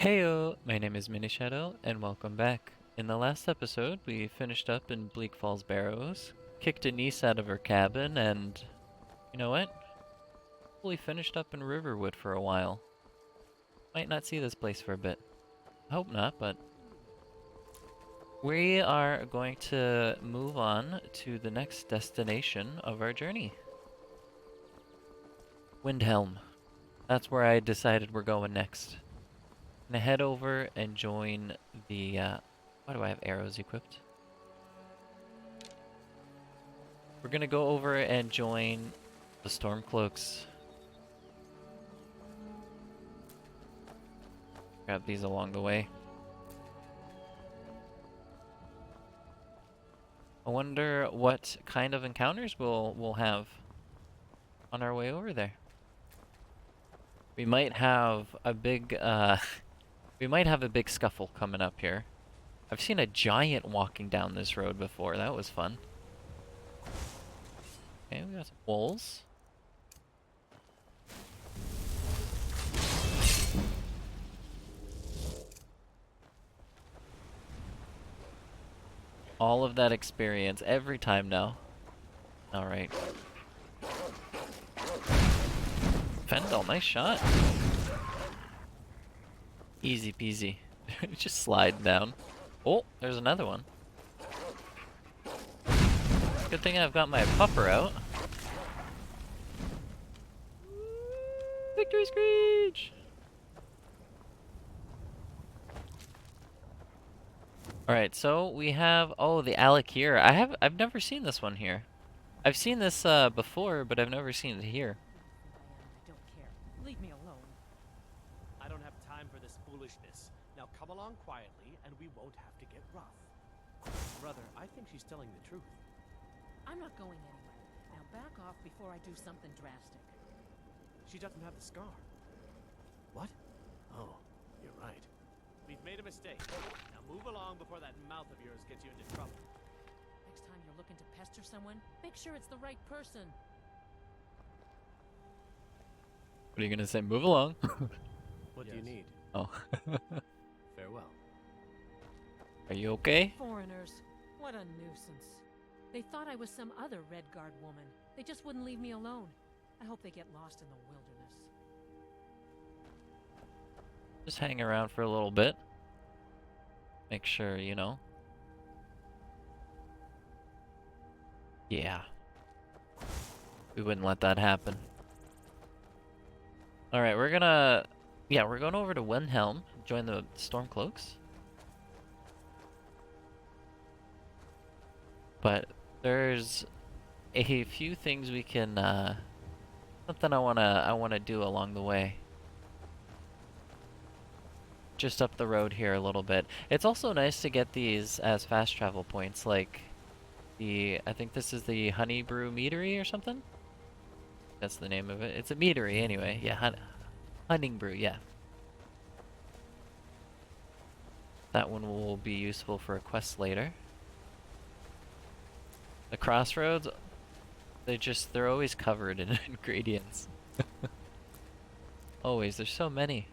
Heyo, my name is Minishadow, and welcome back. In the last episode, we finished up in Bleak Falls Barrows, kicked a niece out of her cabin, and you know what? We finished up in Riverwood for a while. Might not see this place for a bit. I hope not, but we are going to move on to the next destination of our journey. Windhelm. That's where I decided we're going next. I'm gonna head over and join the, why do I have arrows equipped? We're gonna go over and join the Stormcloaks. Grab these along the way. I wonder what kind of encounters we'll have on our way over there. We might have a big, we might have a big scuffle coming up here. I've seen a giant walking down this road before. That was fun. Okay, we got some wolves. All of that experience every time now. Alright. Fendel, nice shot. Easy peasy. Just slide down. Oh, there's another one. Good thing I've got my pupper out. Victory screech! Alright, so we have the Alakir. I've never seen this one here. I've seen this before, but I've never seen it here. I don't care. Leave me alone. I don't have time for this foolishness. Now come along quietly, and we won't have to get rough. Brother, I think she's telling the truth. I'm not going anywhere. Now back off before I do something drastic. She doesn't have the scar. What? Oh, you're right. We've made a mistake. Now move along before that mouth of yours gets you into trouble. Next time you're looking to pester someone, make sure it's the right person. What are you gonna say? Move along. What do you need? Oh. Farewell. Are you okay? Foreigners. What a nuisance. They thought I was some other Red Guard woman. They just wouldn't leave me alone. I hope they get lost in the wilderness. Just hang around for a little bit. Make sure, you know. Yeah. We wouldn't let that happen. Alright, we're going over to Windhelm, join the Stormcloaks. But there's a few things we can, something I wanna do along the way. Just up the road here a little bit. It's also nice to get these as fast travel points, like I think this is the Honey Brew Meadery or something? That's the name of it. It's a meadery anyway. Yeah, Hunting Brew, yeah. That one will be useful for a quest later. The crossroads, they're always covered in ingredients. Always, there's so many.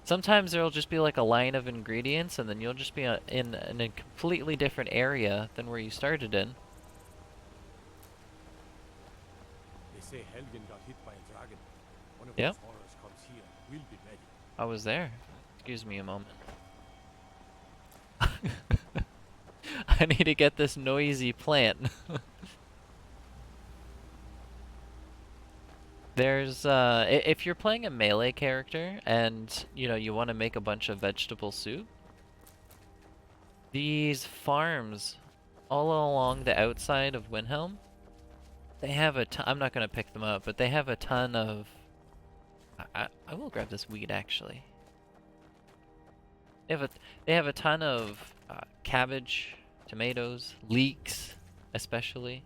Sometimes there'll just be like a line of ingredients, and then you'll just be in a completely different area than where you started in. They say Helgen got hit by a dragon. One of Yep. those horrors comes here. We'll be ready. I was there. Excuse me a moment. I need to get this noisy plant. There's, if you're playing a melee character and, you know, you want to make a bunch of vegetable soup, these farms all along the outside of Windhelm, they have a ton, I'm not going to pick them up, but they have a ton of, I will grab this weed actually. They have a ton of cabbage, tomatoes, leeks especially.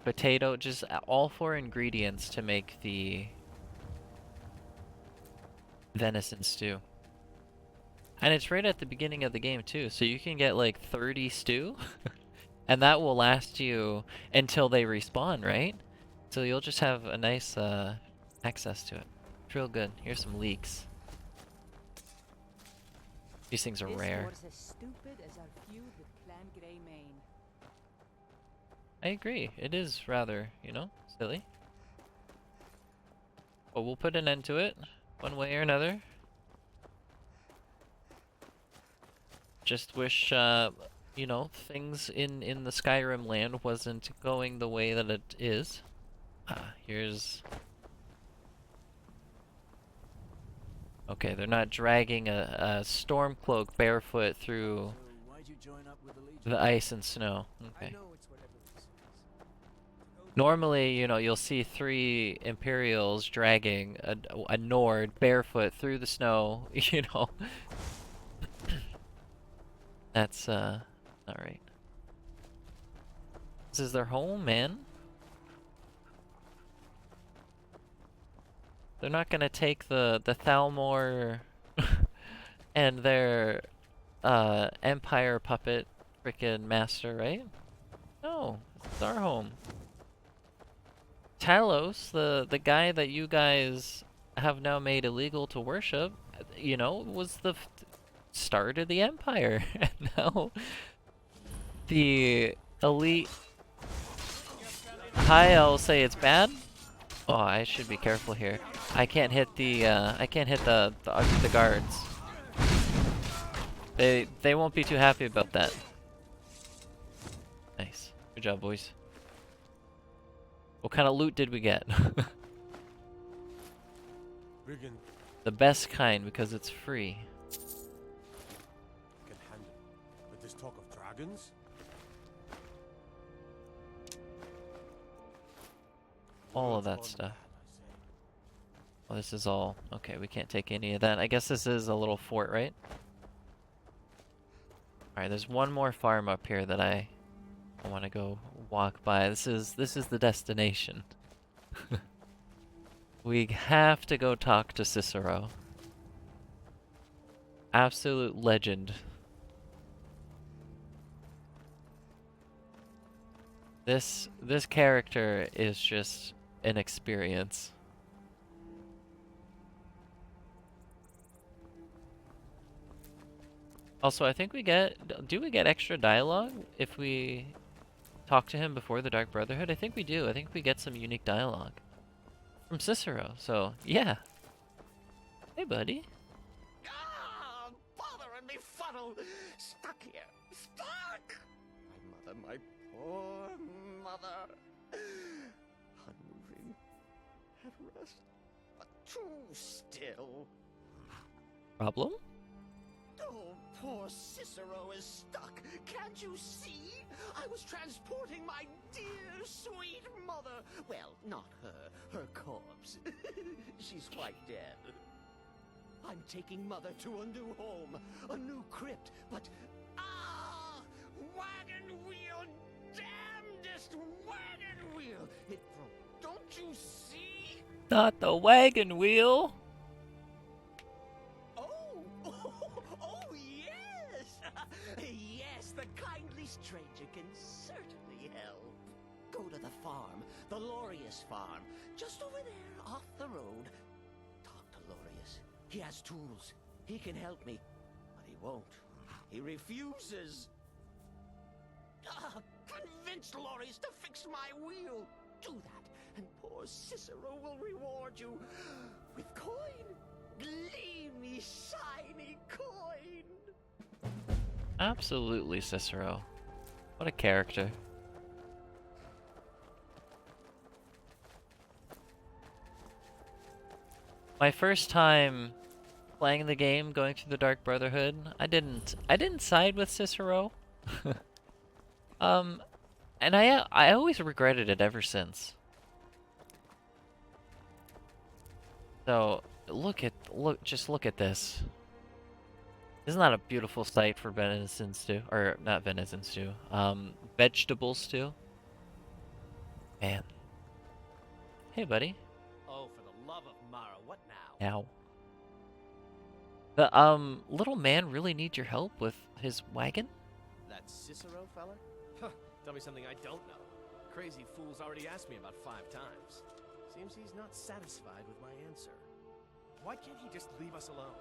Potato, just all 4 ingredients to make the venison stew. And it's right at the beginning of the game too, so you can get like 30 stew, and that will last you until they respawn, right? So you'll just have a nice access to it. It's real good. Here's some leeks. These things are rare. This war's as stupid as our feud with Clan Greymane. I agree. It is rather, you know, silly. But we'll put an end to it, one way or another. Just wish, you know, things in the Skyrim land wasn't going the way that it is. Here's... Okay, they're not dragging a Stormcloak barefoot through So why'd you join up with the Legion? the ice and snow. I Okay. know it's what everyone says. Normally, you know, you'll see 3 Imperials dragging a Nord barefoot through the snow, you know. That's, not right. This is their home, man. They're not gonna take the Thalmor and their Empire puppet frickin' master, right? No, this is our home. Talos, the guy that you guys have now made illegal to worship, you know, was the start of the Empire. And now the elite high elves say it's bad. Oh, I should be careful here. I can't hit the guards. They won't be too happy about that. Nice. Good job, boys. What kind of loot did we get? Riggin The best kind, because it's free. can handle. But this talk of dragons? All of that World's gone stuff. mad, I say. Well, this is all... Okay, we can't take any of that. I guess this is a little fort, right? Alright, there's one more farm up here that I want to go walk by. This is the destination. We have to go talk to Cicero. Absolute legend. This character is just an experience. Also, I think we do we get extra dialogue if we talk to him before the Dark Brotherhood? I think we do. I think we get some unique dialogue from Cicero. So, yeah. Hey, buddy. Ah, bother and befuddle! Stuck here, stuck! My mother, my poor mother. Unmoving, at rest, but too still. Problem? Oh, poor Cicero is stuck. Can't you see? I was transporting my dear, sweet mother. Well, not her corpse. She's quite dead. I'm taking Mother to a new home, a new crypt, but... Ah! Wagon wheel! Damnedest wagon wheel! It broke, don't you see? Not the wagon wheel! Oh, yes! Yes, the kindly stranger can certainly help. Go to the farm, the Lorius farm, just over there, off the road. Talk to Lorius. He has tools. He can help me. But he won't. He refuses. Convince Lorius to fix my wheel. Do that, and poor Cicero will reward you with coin. Gleamy, shiny coin. Absolutely, Cicero. What a character. My first time playing the game, going through the Dark Brotherhood, I didn't side with Cicero. And I always regretted it ever since. So, just look at this. Isn't that a beautiful sight for venison stew? Or, not venison stew, vegetable stew? Man. Hey, buddy. Oh, for the love of Mara, what now? Ow. The, little man really needs your help with his wagon? That Cicero fella? Huh, tell me something I don't know. Crazy fool's already asked me about 5 times. Seems he's not satisfied with my answer. Why can't he just leave us alone?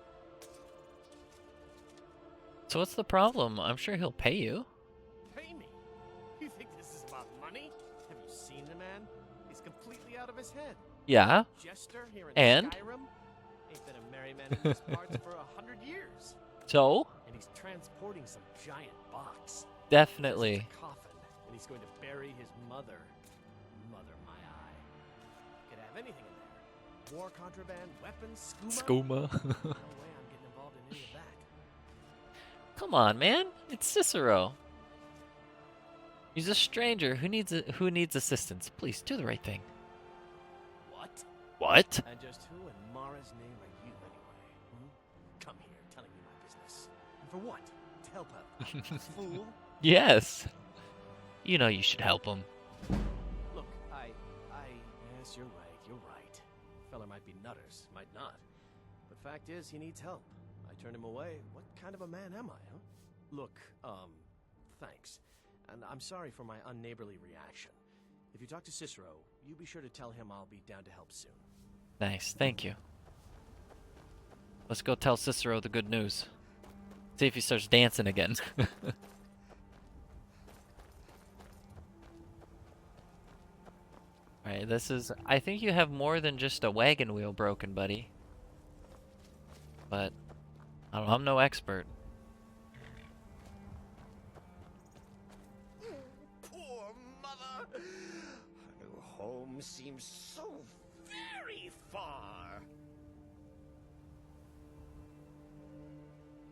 So what's the problem? I'm sure he'll pay you. Pay me? You think this is about money? Have you seen the man? He's completely out of his head. Yeah. Jester here in And? Skyrim? Ain't been a merry man in these parts for 100 years. So? And he's transporting some giant box. Definitely. It's a coffin, and he's going to bury his mother. Mother, my eye. Could have anything in there. War contraband, weapons, skooma. Skooma. No way I'm getting involved in any of that. Come on, man. It's Cicero. He's a stranger who needs assistance. Please do the right thing. What? What? And just who in Mara's name are you anyway? Come here, telling me my business. And for what? To help out. Fool. Yes. You know you should help him. Look, yes, you're right. Fella might be nutters, might not. But fact is, he needs help. I turned him away. What kind of a man am I, huh? Look, thanks. And I'm sorry for my unneighborly reaction. If you talk to Cicero, you be sure to tell him I'll be down to help soon. Nice, thank you. Let's go tell Cicero the good news. See if he starts dancing again. Alright, this is... I think you have more than just a wagon wheel broken, buddy. But... I don't know, I'm no expert. Poor mother. Her new home seems so very far.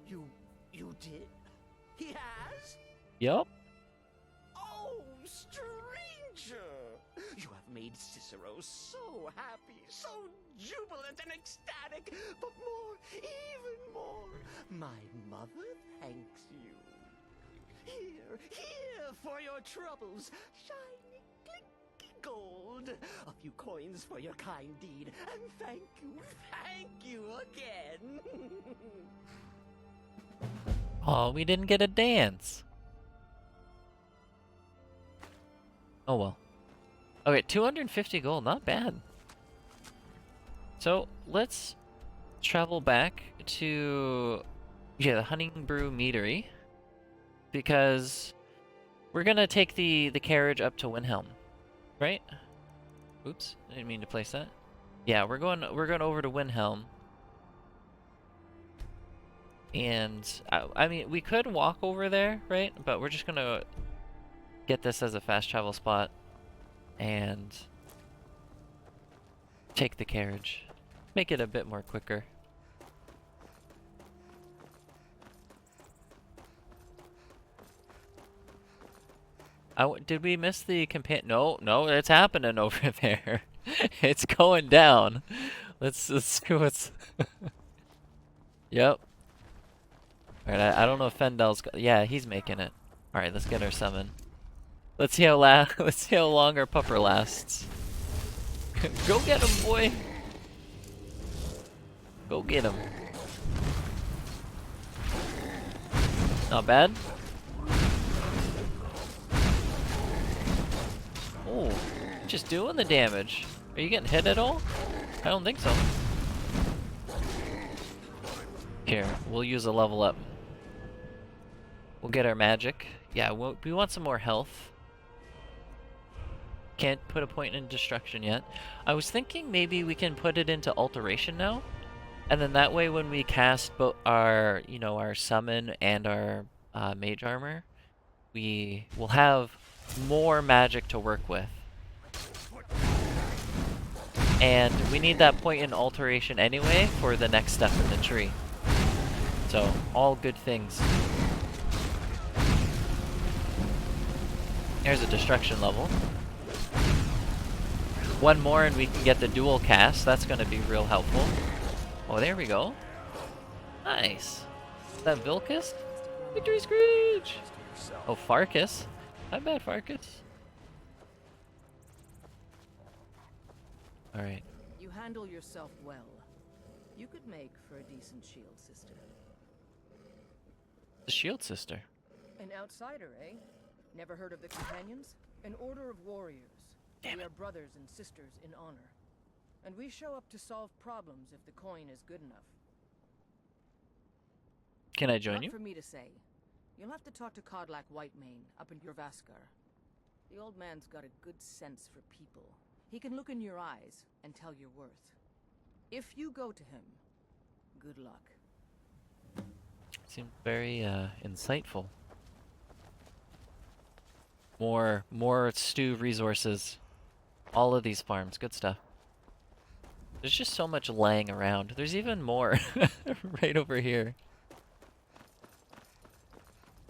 You did? He has? Yup. Oh, stranger! You have made Cicero so happy, so jubilant and ecstatic, but more, even more, my mother thanks you. Here for your troubles, shiny, clinky gold, a few coins for your kind deed, and thank you again. Oh, we didn't get a dance. Oh well. Okay, 250 gold, not bad. So let's travel back to the Hunting Brew Meadery, because we're gonna take the carriage up to Windhelm, right? Oops, I didn't mean to place that. Yeah, we're going over to Windhelm. And I mean, we could walk over there, right? But we're just gonna get this as a fast travel spot and take the carriage. Make it a bit more quicker. Did we miss the companion? No, it's happening over there. It's going down. Let's see what's... Yep. Alright, I don't know if Fendel's... Yeah, he's making it. Alright, let's get our summon. Let's see how long our pupper lasts. Go get him, boy! Go get him. Not bad. Oh, just doing the damage. Are you getting hit at all? I don't think so. Here, we'll use a level up. We'll get our magic. Yeah, we want some more health. Can't put a point in destruction yet. I was thinking maybe we can put it into alteration now. And then that way when we cast both our, our summon and our mage armor, we will have more magic to work with. And we need that point in alteration anyway for the next step in the tree. So, all good things. There's a destruction level. One more and we can get the dual cast. That's going to be real helpful. Oh, there we go. Nice. Is that Vilcus? Victory Screech! Oh, Farkas. Not bad, Farkas. Alright. You handle yourself well. You could make for a decent shield sister. The Shield Sister. An outsider, eh? Never heard of the Companions? An order of warriors. Damn We it. are brothers and sisters in honor. And we show up to solve problems if the coin is good enough. Can I join Not you? for me to say. You'll have to talk to Kodlak Whitemane up in Jorvaskar. The old man's got a good sense for people. He can look in your eyes and tell your worth. If you go to him, good luck. Seemed very insightful. More stew resources. All of these farms, good stuff. There's just so much laying around. There's even more right over here.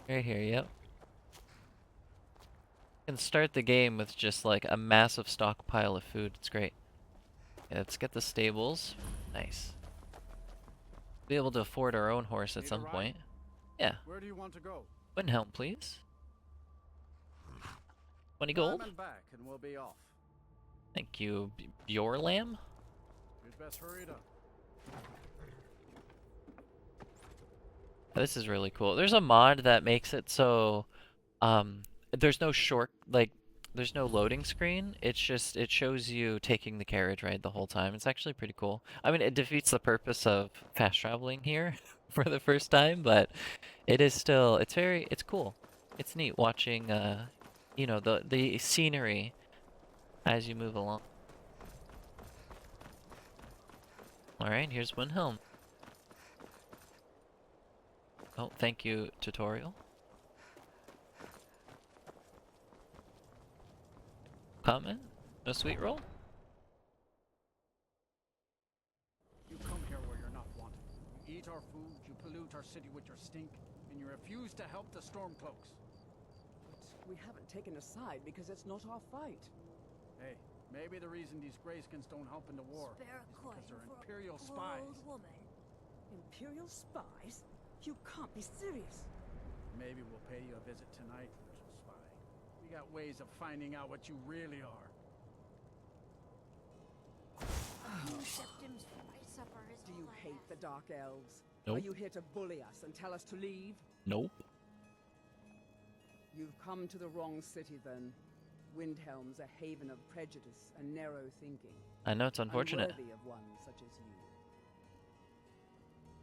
Right here, yep. You can start the game with just like a massive stockpile of food. It's great. Yeah, let's get the stables. Nice. Be able to afford our own horse at Need a some ride? point. Yeah. Where do you want to go? Windhelm, please. 20 Climb gold. and back, and we'll be off. Thank you. Your lamb? You'd best hurry it up. This is really cool. There's a mod that makes it so there's no there's no loading screen. It's just it shows you taking the carriage ride the whole time. It's actually pretty cool. I mean, it defeats the purpose of fast traveling here for the first time, but it is still it's cool. It's neat watching you know, the scenery as you move along. All right, here's Windhelm. Oh, thank you, tutorial. Comment? No sweet roll? You come here where you're not wanted. You eat our food, you pollute our city with your stink, and you refuse to help the Stormcloaks. We haven't taken a side because it's not our fight. Hey, maybe the reason these Greyskins don't help in the war is because they're Imperial spies. Imperial spies? You can't be serious. Maybe we'll pay you a visit tonight, little spy. We got ways of finding out what you really are. Do you hate the Dark Elves? Nope. Are you here to bully us and tell us to leave? Nope. You've come to the wrong city then. Windhelm's a haven of prejudice and narrow thinking. I know it's unfortunate. Unworthy of one such as you.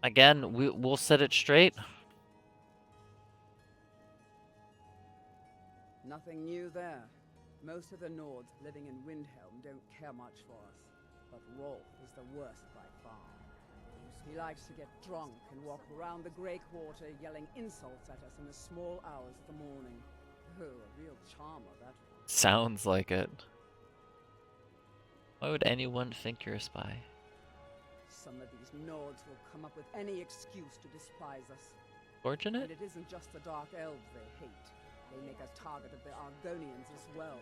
Again, we'll set it straight. Nothing new there. Most of the Nords living in Windhelm don't care much for us. But Rolf is the worst by far. He likes to get drunk and walk around the Grey Quarter yelling insults at us in the small hours of the morning. Oh, a real charmer, that one. Sounds like it. Why would anyone think you're a spy? Some of these Nords will come up with any excuse to despise us. Fortunate? And it isn't just the Dark Elves they hate. They make a target of the Argonians as well.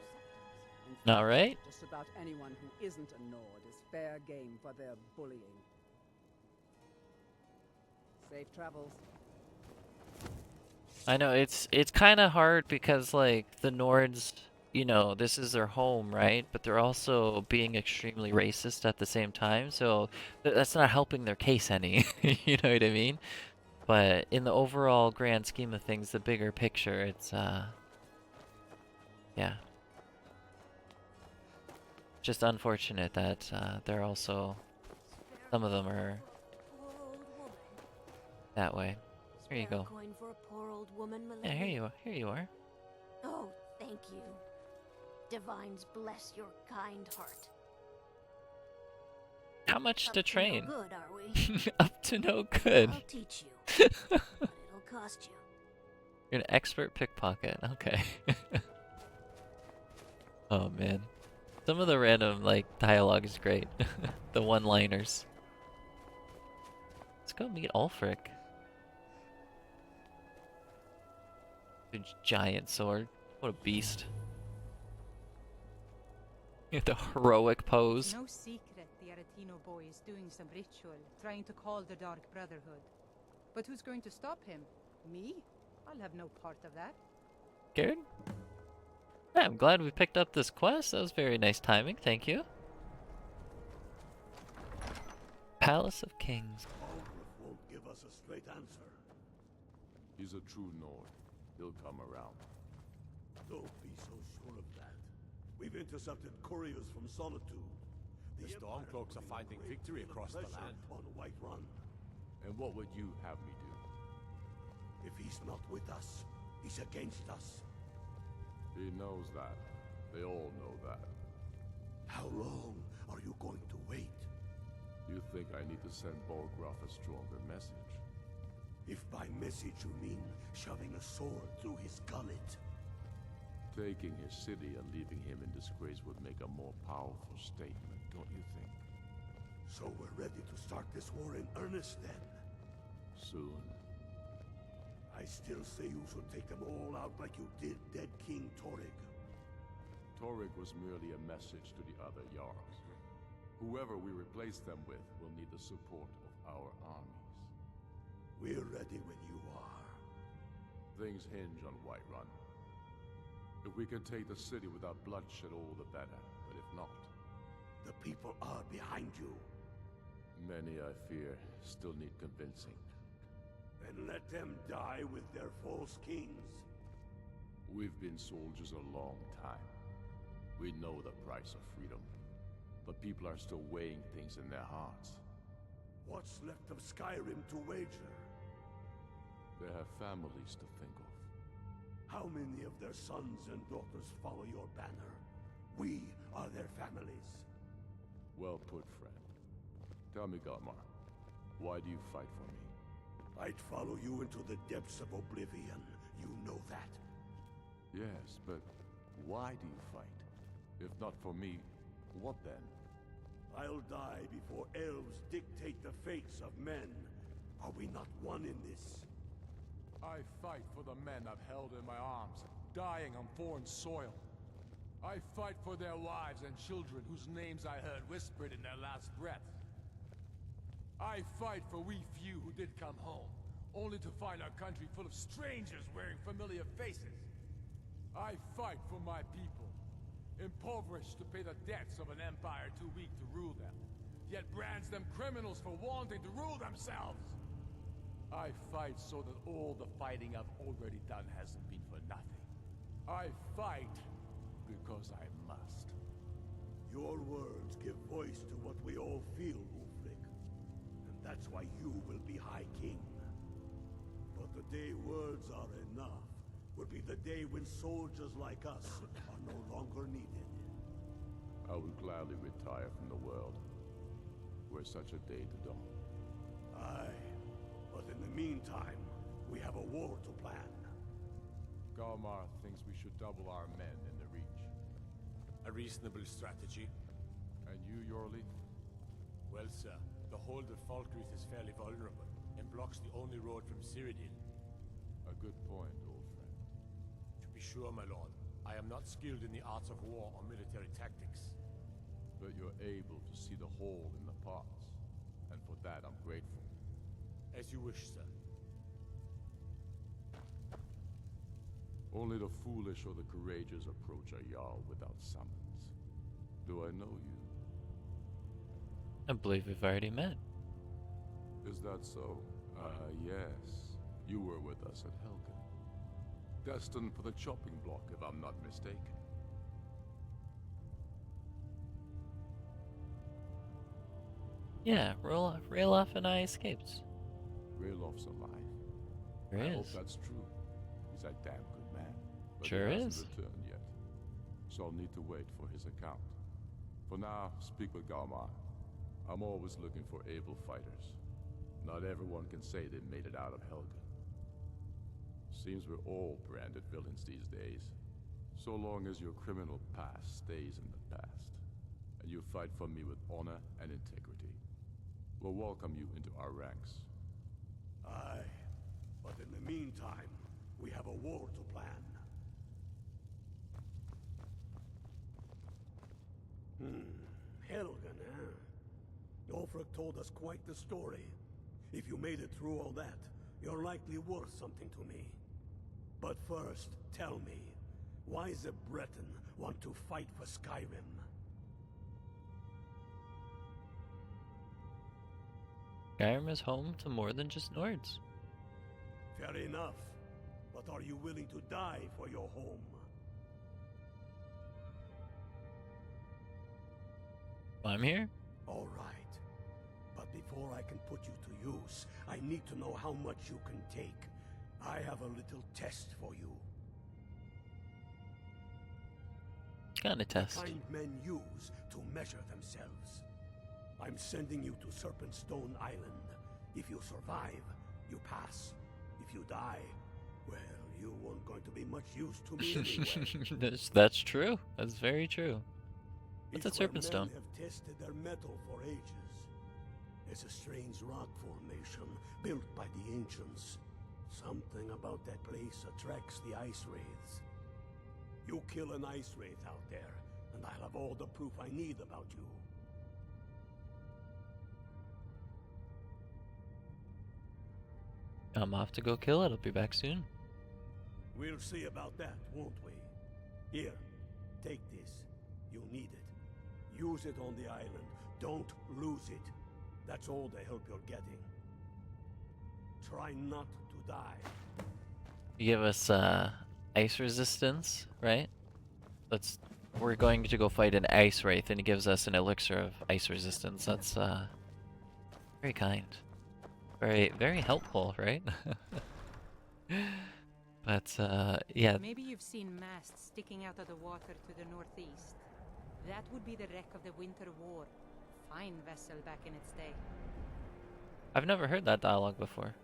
In fact, All right. just about anyone who isn't a Nord is fair game for their bullying. Safe travels. I know it's kind of hard because like the Nords, you know, this is their home, right? But they're also being extremely racist at the same time, so that's not helping their case any. You know what I mean? But in the overall grand scheme of things, the bigger picture, it's yeah. Just unfortunate that they're also some of them are that way. Here you go. Coin for a poor old woman, my Yeah, lady. here you are. Here you are. Oh, thank you. Divines bless your kind heart. How much Up to train? no good, are we? Up to no good. I'll teach you. But it'll cost you. You're an expert pickpocket. Okay. Oh man. Some of the random like dialogue is great. The one-liners. Let's go meet Ulfric. The giant sword. What a beast. The heroic pose. No secret the Aretino boy is doing some ritual, trying to call the Dark Brotherhood. But who's going to stop him? Me? I'll have no part of that. Scared? Yeah, I'm glad we picked up this quest. That was very nice timing. Thank you. Palace of Kings. Ulfric won't give us a straight answer. He's a true Nord. He'll come around. Don't be so sure of that. We've intercepted couriers from Solitude. The Stormcloaks are finding victory across the land. On Whiterun. And what would you have me do? If he's not with us, he's against us. He knows that. They all know that. How long are you going to wait? You think I need to send Bolgraf a stronger message? If by message you mean shoving a sword through his gullet. Taking his city and leaving him in disgrace would make a more powerful statement, don't you think? So we're ready to start this war in earnest then? Soon. I still say you should take them all out like you did dead King Torrig. Torrig was merely a message to the other Jarls. Whoever we replace them with will need the support of our armies. We're ready when you are. Things hinge on Whiterun. If we can take the city without bloodshed, all the better. But if not... The people are behind you. Many, I fear, still need convincing. Then let them die with their false kings. We've been soldiers a long time. We know the price of freedom. But people are still weighing things in their hearts. What's left of Skyrim to wager? They have families to think of. How many of their sons and daughters follow your banner? We are their families. Well put, friend. Tell me, Galmar, why do you fight for me? I'd follow you into the depths of oblivion. You know that. Yes, but why do you fight? If not for me, what then? I'll die before elves dictate the fates of men. Are we not one in this? I fight for the men I've held in my arms, dying on foreign soil. I fight for their wives and children whose names I heard whispered in their last breath. I fight for we few who did come home, only to find our country full of strangers wearing familiar faces. I fight for my people, impoverished to pay the debts of an empire too weak to rule them, yet brands them criminals for wanting to rule themselves. I fight so that all the fighting I've already done hasn't been for nothing. I fight because I must. Your words give voice to what we all feel, Ulfric. And that's why you will be High King. But the day words are enough will be the day when soldiers like us are no longer needed. I would gladly retire from the world, were such a day to dawn. Aye. But in the meantime, we have a war to plan. Galmar thinks we should double our men in the Reach. A reasonable strategy. And you, Yorli? Well, sir, the hold at Falkreath is fairly vulnerable, and blocks the only road from Cyrodiil. A good point, old friend. To be sure, my lord, I am not skilled in the arts of war or military tactics. But you're able to see the whole in the parts, and for that I'm grateful. As you wish, sir. Only the foolish or the courageous approach a Jarl without summons. Do I know you? I believe we've already met. Is that so? Yes. You were with us at Helgen. Destined for the chopping block, if I'm not mistaken. Yeah, Ralof and I escaped. Ralof's alive. There I is. hope that's true. He's a damn good man. But Sure he hasn't is. returned yet. So I'll need to wait for his account. For now, speak with Galmar. I'm always looking for able fighters. Not everyone can say they made it out of Helgen. Seems we're all branded villains these days. So long as your criminal past stays in the past, and you fight for me with honor and integrity, we'll welcome you into our ranks. Aye. But in the meantime, we have a war to plan. Helgen, huh? Ulfric told us quite the story. If you made it through all that, you're likely worth something to me. But first, tell me, why does a Breton want to fight for Skyrim? Skyrim is home to more than just Nords. Fair enough. But are you willing to die for your home? I'm here. All right. But before I can put you to use, I need to know how much you can take. I have a little test for you. Kind of test. The kind men use to measure themselves. I'm sending you to Serpentstone Island. If you survive, you pass. If you die, well, you weren't going to be much use to me anyway. That's true. That's very true. What's a It's where Serpentstone? men have tested their metal for ages. It's a strange rock formation built by the ancients. Something about that place attracts the ice wraiths. You kill an ice wraith out there, and I'll have all the proof I need about you. I'm off to go kill it. I'll be back soon. We'll see about that, won't we? Here, take this. You need it. Use it on the island. Don't lose it. That's all the help you're getting. Try not to die. You give us ice resistance, right? We're going to go fight an ice wraith, and he gives us an elixir of ice resistance. That's very kind, very helpful, right? But yeah. Maybe you've seen masts sticking out of the water to the northeast. That would be the wreck of the Winter War. Fine vessel back in its day. I've never heard that dialogue before.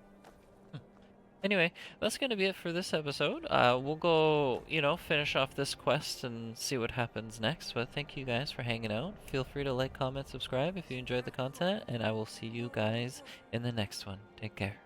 Anyway, that's going to be it for this episode. We'll go, finish off this quest and see what happens next. But thank you guys for hanging out. Feel free to like, comment, subscribe if you enjoyed the content. And I will see you guys in the next one. Take care.